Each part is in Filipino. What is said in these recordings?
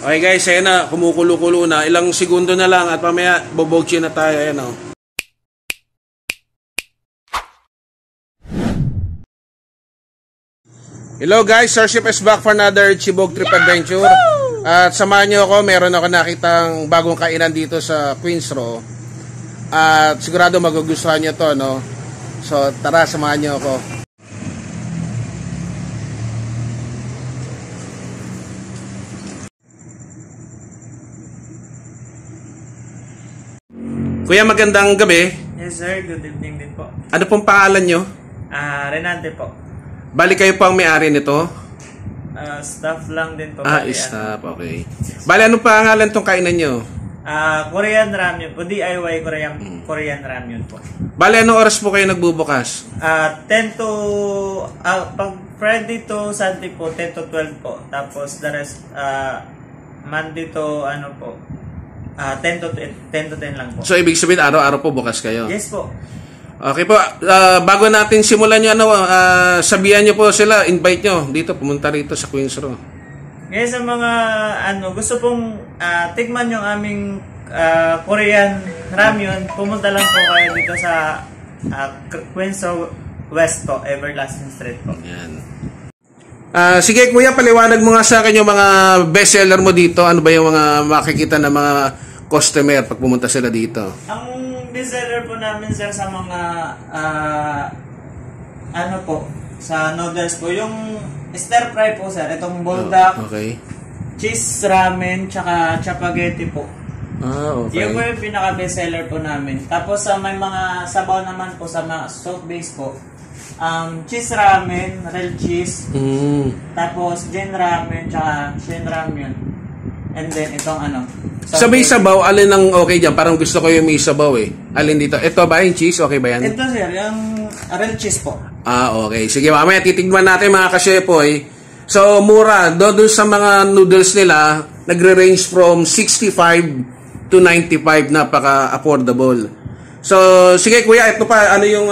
Okay guys, ayan na, kumukulo-kulo na. Ilang segundo na lang at mamaya bobogchi na tayo. Ayan o. Hello guys, Sir Ship is back for another Chibog Trip Adventure. At samahan nyo ako, meron ako nakitang bagong kainan dito sa Queens Row. At sigurado magugustuhan nyo to, no? So tara, samahan nyo ako. Kuya, magandang gabi. Yes sir, good evening din po. Ano pong pangalan nyo? Renante po. Bali kayo po ang may-ari nito? Staff lang din po. Staff, okay. Bali, anong pangalan tong kainan nyo? Korean ramyun po, DIY Korean ramyun po. Bali, anong oras po kayo nagbubukas? 10 to, pag Friday to Sunday po, 10 to 12 po. Tapos the rest, Monday to ano po, 10 to 10 lang po. So, ibig sabihin, araw-araw po bukas kayo? Yes po. Okay po, bago natin simulan nyo, sabihan nyo po sila, invite nyo dito, pumunta rito sa Queens Row. Ngayon sa mga gusto pong tikman yung aming Korean ramyun, pumunta lang po kayo dito sa Queens Row West po, Everlasting Street po. Yan. Sige kuya, paliwanag mo nga sa akin yung mga bestseller mo dito. Ano ba yung mga makikita ng mga customer pag pumunta sila dito? Ang bestseller po namin sir sa mga ano po, sa noodles po, yung stir fry po sir, itong buldak, okay. Cheese ramen, tsaka spaghetti po. Okay. Yung po yung pinaka bestseller po namin. Tapos may mga sabaw naman po sa mga soft base po. Cheese ramen, real cheese. Tapos gin ramen, tsaka shin ramyun. And then itong ano. Sabay sabaw, alin ang okay dyan? Parang gusto ko yung may sabaw eh. Alin dito? Ito ba yung cheese? Okay ba yan? Ito sir, yung real cheese po. Okay. Sige, mamaya titigman natin mga kasyepoy. So, mura. Doon sa mga noodles nila, nagre-range from 65 to 95. Napaka-affordable. So, sige kuya, ito pa. Ano yung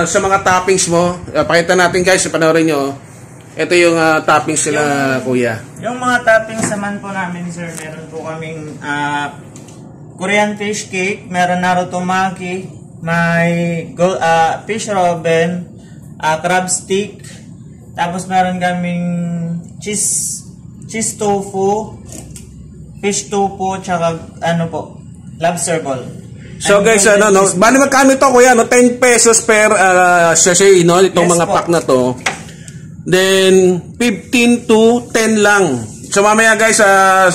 sa mga toppings mo? Pakita natin guys, panoorin nyo. Ito yung toppings sila kuya. Yung mga toppings naman po namin sir, meron po kaming Korean fish cake, meron Naruto Maki, may fish robin, crab stick, tapos meron kaming cheese tofu, fish tofu, tsaka ano po, lobster ball. So guys, bali magkano ito kuya? 10 pesos per sachet, no? Itong yes, mga pack na to. Then 15 to 10 lang. So mamaya guys,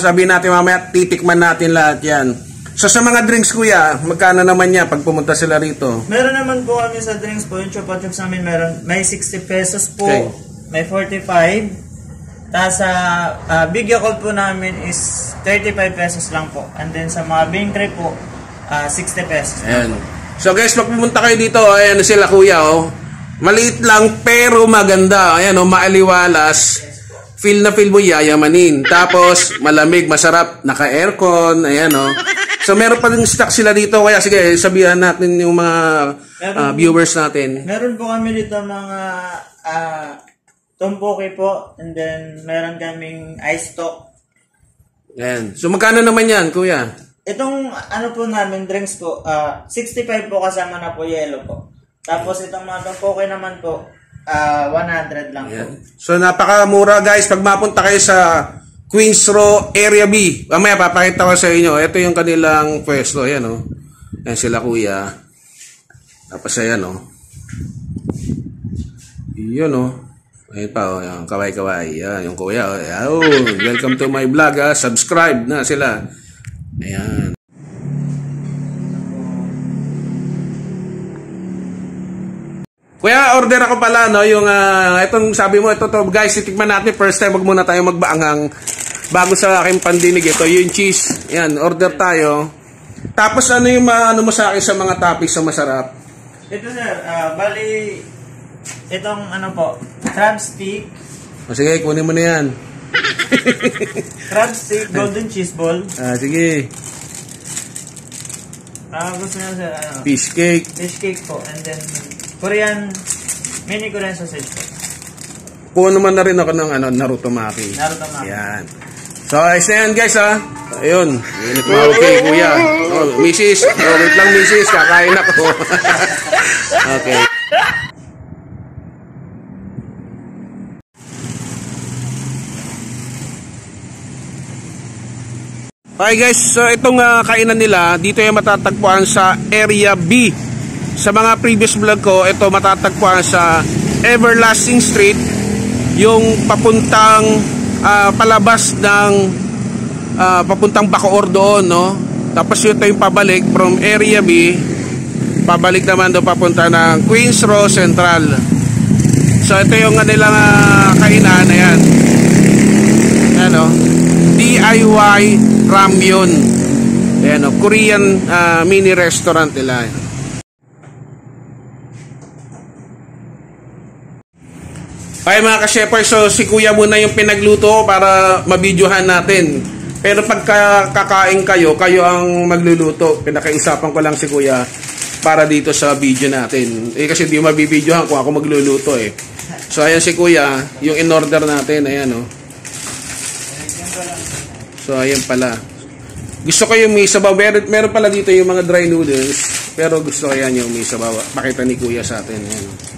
sabihin natin mamaya, titikman natin lahat yan. So sa mga drinks kuya, magkano naman yan pag pumunta sila rito? Meron naman po kami sa drinks po, yung chupa chups namin may 60 pesos po, okay. May 45. Tapos sa Big Yakult po namin is 35 pesos lang po. And then sa mga Bingkre po, 60 pesos. Ayan. So guys, pag pumunta kayo dito, ayan sila kuya, oh. Maliit lang pero maganda. Ayan, oh, maaliwalas. Feel na feel mo yayamanin. Tapos malamig, masarap, naka-aircon. Ayan, oh. So meron pa rin stock sila dito. Kaya sige, sabihan natin yung mga viewers natin. Meron po kami dito mga tumpoki po. And then meron kaming ice stock. Ayan. So magkano naman yan, kuya? Itong ano po namin, drinks po, 65 po kasama na po yellow po. Tapos itong mga tumpoki naman po, 100 lang po. So napakamura guys, pag mapunta kayo sa Queens Row Area B. Mamaya papakita ko sa inyo. Ito yung kanilang pwesto. Ayan o. Ayan sila kuya. Tapos ayan o. Yun o. Ayan pa o. Yung kaway-kaway. Ayan yung kuya o. Ayan. Welcome to my vlog ha. Subscribe na sila. Ayan. Kuya, order ako pala, no? Yung, itong sabi mo, ito to, guys, titikman natin. First time, wag muna tayo magbaangang bago sa aking pandinig. Ito, yung cheese. Yan, order tayo. Tapos, ano yung ano mo sa akin sa mga toppings na masarap? Ito, sir, bali, itong, ano po, crab stick. O, sige, kunin mo na yan. Crab stick, golden cheese ball. Sige. Gusto nyo, sir, ano? Fish cake. Fish cake po, and then, mini Korean sausage po. Puno naman na rin ako ng Naruto Maki. Naruto Maki. Yan. So, ayos na yan guys ha. Ayun. Okay, kuya. Oh, misis. Oh, wait lang misis. Kakain ako. Okay. Okay guys, so itong kainan nila, dito yung matatagpuan sa Area B. Sa mga previous vlog ko, ito matatagpuan sa Everlasting Street, yung papuntang palabas ng papuntang Bacoor doon, no? Tapos ito yung pabalik from Area B, pabalik naman doon papunta ng Queens Row Central. So ito yung kanilang kainan, ayan. Ano? DIY Ramyun. Ayan, no? Korean mini restaurant nila. Okay mga ka-shepherd, so si kuya muna yung pinagluto para mabidyohan natin. Pero pagka kakain kayo, kayo ang magluluto. Pinakaisapan ko lang si kuya para dito sa video natin. Kasi di mabibidyohan kung ako magluluto eh. So ayan si kuya, yung in-order natin, ayan o. So ayan pala. Gusto ko yung may sabaw. Meron pala dito yung mga dry noodles. Pero gusto ko yan yung may sabaw. Pakita ni kuya sa atin. Ayan.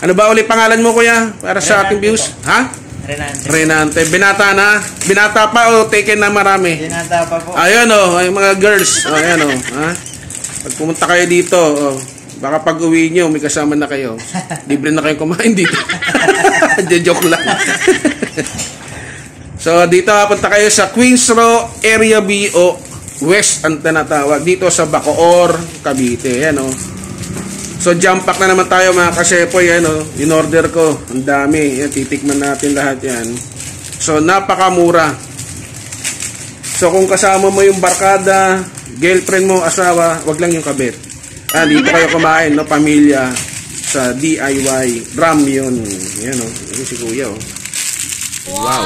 Ano ba ulit pangalan mo kuya? Para sa ating views? Ha? Renante. Renante. Binata na? Binata pa o taken na marami? Binata pa po. Ayan o. Yung mga girls. O, ayan o. Ha? Pag pumunta kayo dito, baka pag uwi nyo, may kasama na kayo. Libre na kayo kumain dito. Joke lang. So, dito punta kayo sa Queens Row, Area B o West ang tinatawag. Dito sa Bacoor, Cavite. Ayan o. So, jump pack na naman tayo mga kasepoy. Ayan o. In-order ko. Ang dami. Ayan, titikman natin lahat yan. So, napakamura. So, kung kasama mo yung barkada, girlfriend mo, asawa, wag lang yung kabit. Dito kayo kumain, no? Pamilya sa DIY Ramyun. Ayan o. Ayan si kuya o. Wow.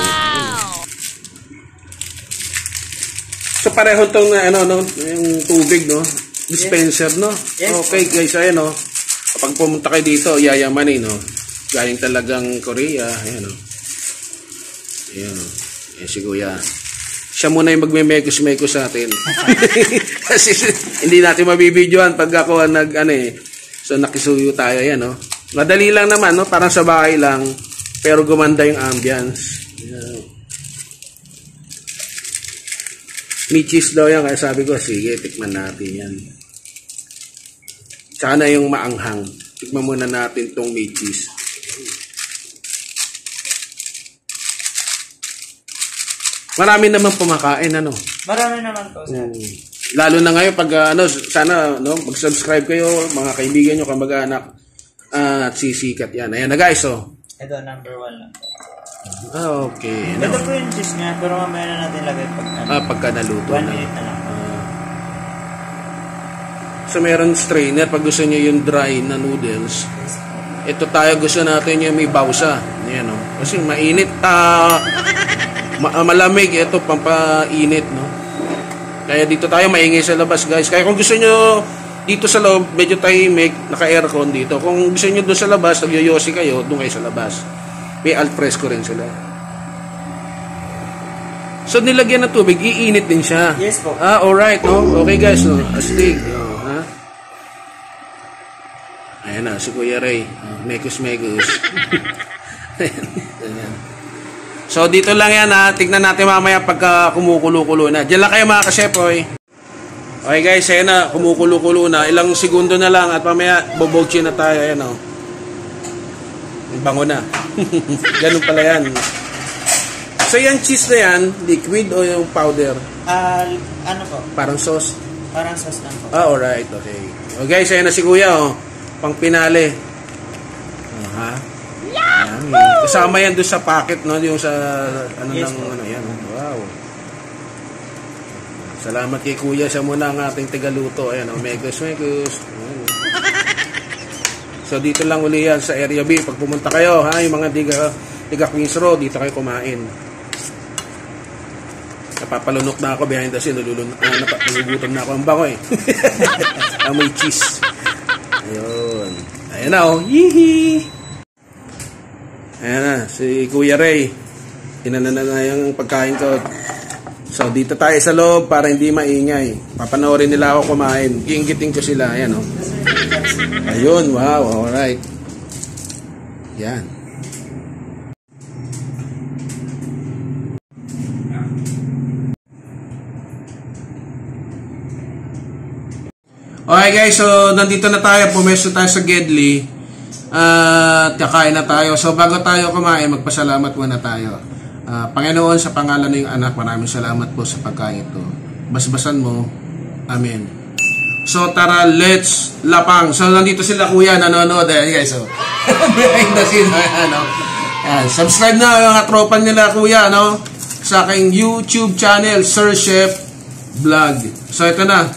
So pareho tong yung tubig, no? Dispenser, no? Yes. Okay, guys, ayan, no? Kapag pumunta kayo dito, yayamanin, no? Gayang talagang Korea, ayan, no? Ayan, no? Ayan si kuya. Siya muna yung magme-mekos-mekos sa atin. Kasi hindi natin mabibidyohan pag ako So nakisuyo tayo, ayan, no? Madali lang naman, no? Parang sa bahay lang. Pero gumanda yung ambience. Yeah. May cheese daw yan. Kaya sabi ko, sige, tikman natin yan. Tsaka na yung maanghang. Tikman muna natin tong may cheese. Marami naman pumakain, ano? Marami naman po, sir. Lalo na ngayon, pag, sana, mag-subscribe kayo, mga kaibigan nyo, kamag-anak, at sisikat yan. Ayan na guys, oh. Ito, number 1 lang. Okay. Ito po yung cheese niya, pero mamaya na natin lagay pagka naluto 1 na. minute na lang. So, meron strainer. Pag gusto nyo yung dry na noodles, ito tayo gusto natin yung may bawsa. Ayan, no? Kasi mainit. Malamig. Ito, pampainit, no? Kaya dito tayo maingay sa labas, guys. Kaya kung gusto nyo dito sa loob, medyo tahimik, naka-aircon dito. Kung gusto nyo doon sa labas, nagyoyosi kayo, doon kayo sa labas. May alfresco rin sila. So, nilagyan ng tubig, iinit din siya. Yes po. Alright, no? Okay guys, no? Astig. Ha? Ayan na, si Kuya Ray. Mekus-mekus. Ayan. So, dito lang yan, ha? Tignan natin mamaya pagka kumukulo-kulo na. Diyan lang kayo mga kasepoy. Okay guys, ayan na, kumukulo-kulo na. Ilang segundo na lang at mamaya bobogchi na tayo. Ayan o. Bango na. Ganun pala yan. So yung cheese na yan, liquid o yung powder? Ano po? Parang sauce? Parang sauce lang po. Alright, okay. O guys, ayan na si kuya o. Pang pinali. Ha? Yummy. Kasama yan doon sa packet, no? Yung sa, Yes, yan. Wow. Salamat kay kuya. Siya muna ang ating tigaluto. Ayan o, megus. So dito lang uli yan sa Area B. Pag pumunta kayo, ha, yung mga tiga Queens Row, dito kayo kumain. Napapalunok na ako behind the scene. Nagugutom na ako. Ang bango eh. Amoy cheese. Ayun. Ayan na oh. Yee! Ayan na, si Kuya Ray. Inana na nga yung pagkain ko. So, dito tayo sa loob para hindi maingay. Papanoorin nila ako kumain. Iinggitin ko sila. Ayan, oh. Ayun, wow, alright. Yan. Okay guys, so nandito na tayo, pumesto tayo sa Gedli at kakain na tayo. So bago tayo kumain, magpasalamat muna tayo. Panginoon, sa pangalan ng anak, maraming salamat po sa pagkain ito. Basbasan mo. Amen. So tara, let's lapang. So nandito sila kuya, nanonood. Ayan guys, so behind the scene. Subscribe na yung mga tropa nila kuya, no? Sa aking YouTube channel, Sir Chef Vlog. So ito na.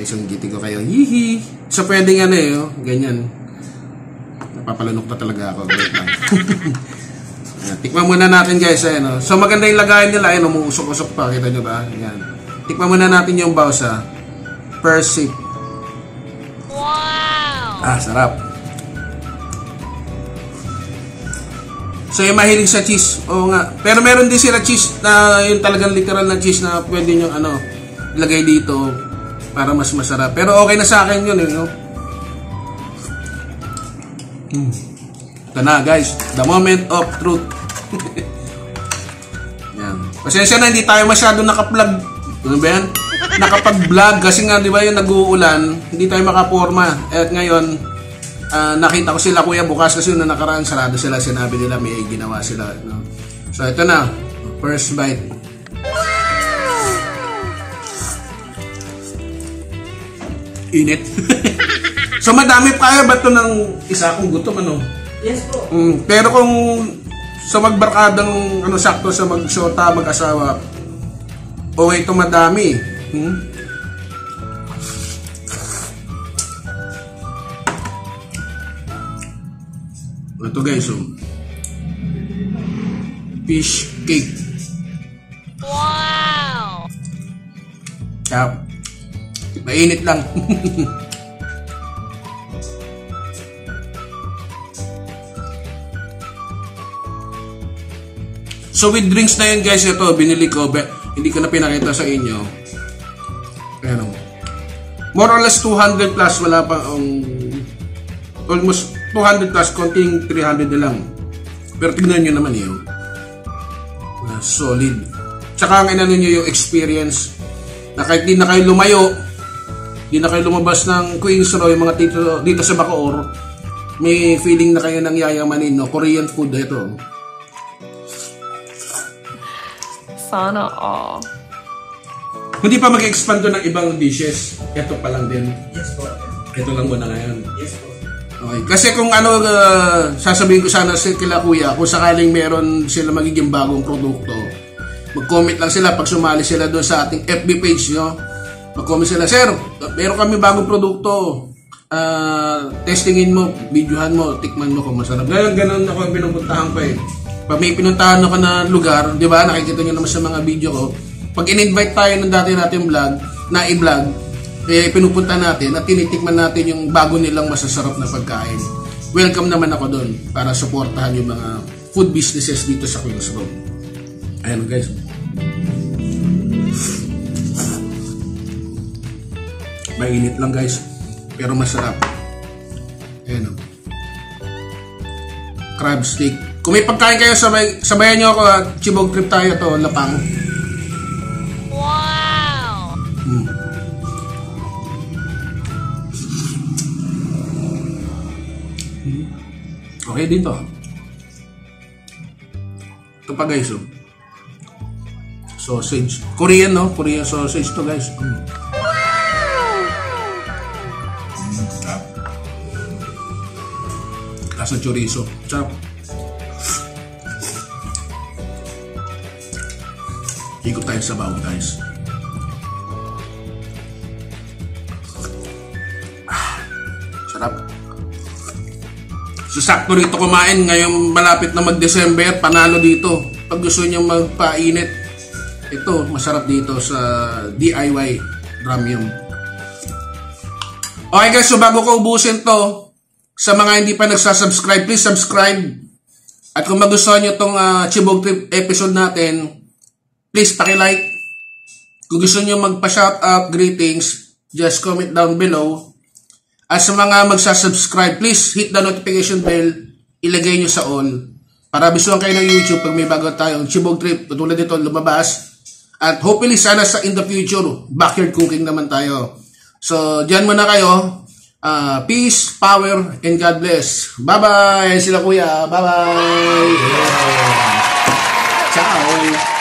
So, giting ko kayo. Hihi. So, pwedeng ano eh, oh, ganyan. Napapalunok na talaga ako. Wait lang. Tikman muna natin guys. Ayan, oh. So, maganda yung lagayan nila. Ayan, umuusok-usok pa. Kita nyo ba? Ayan. Tikman muna natin yung bawsa. First sip. Wow! Sarap. So, yung mahilig sa cheese. Oo nga. Pero meron din sila cheese na yung talagang literal na cheese na pwede nyo ilagay dito para mas masarap. Pero okay na sa akin yun eh, no? Ito na guys, the moment of truth. Yan. Pasensya na, hindi tayo masyado naka-vlog. Ano ba yan? Nakapag-vlog kasi nga, di ba yung nag-uulan, hindi tayo makaporma. At ngayon, nakita ko sila kuya bukas kasi nung nakaraan, sarado sila, sinabi nila may ginawa sila. No? So ito na, first bite. Init. So madami pa kaya ba ito ng isa kong gutom ano? Yes po. Pero kung sa magbarkadang sakto sa magsyota, mag-asawa, okay ito madami. Ito guys, fish cake. Wow! Kaya mainit lang. So with drinks na yun guys, ito binili ko, hindi ko na pinakita sa inyo. Ayan, more or less 200 plus, wala pa almost 200 plus, konting 300 na lang. Pero tignan nyo naman yun, solid. Tsaka ang inano nyo yung experience na kahit di na kayo lumayo, di na kayo lumabas ng Queens Roy, mga dito sa Bacoor, may feeling na kayo ng yayamanin, no? Korean food ito. Sana all. Hindi pa mag-expand to ng ibang dishes. Ito pa lang din. Yes po. Ito lang muna ngayon. Yes po. Okay. Kasi kung sasabihin ko sana kila kuya, kung sakaling meron sila magiging bagong produkto, mag-comment lang sila pag sumali sila doon sa ating FB page, no? Mag-comment sila, sir, meron kami bagong produkto. Testingin mo, videohan mo, tikman mo kung masarap. Ganun ako pinupuntahan ko eh. Pag may pinuntahan ako na lugar, di ba, nakikita nyo naman sa mga video ko, pag in-invite tayo ng dati natin vlog, na i-vlog, pinupunta natin at tinitikman natin yung bago nilang masasarap na pagkain. Welcome naman ako doon para supportahan yung mga food businesses dito sa Queens Road. Ayan guys. Mainit lang guys, pero masarap. Ayan o. Crab stick. Kung may pagkain kayo, sabayan nyo ako at Chibog trip tayo to, Lapang. Wow! Okay dito. Ito pa guys, sausage. Korean, no? Korean sausage to guys. Kasa chorizo. Sarap. Ikot tayo sa bawang guys. Sarap. So sakto rito kumain ngayong malapit na mag-December, panalo dito. Pag gusto niyo magpainit, ito masarap dito sa DIY Ramyun. Okay guys, so bago ko ubusin to, sa mga hindi pa nagsasubscribe, please subscribe At kung magustuhan nyo itong Chibog Trip episode natin, please paki-like. Kung gusto nyo magpa-shoutout, greetings, just comment down below. At sa mga magsasubscribe, please hit the notification bell, ilagay nyo sa all. Para bisuhan kayo ng YouTube pag may bago tayong Chibog Trip, tulad dito lumabas. At hopefully sana in the future, backyard cooking naman tayo. So, dyan muna kayo. Peace, power, and God bless. Bye-bye! Sila kuya. Bye-bye! Yeah. Ciao!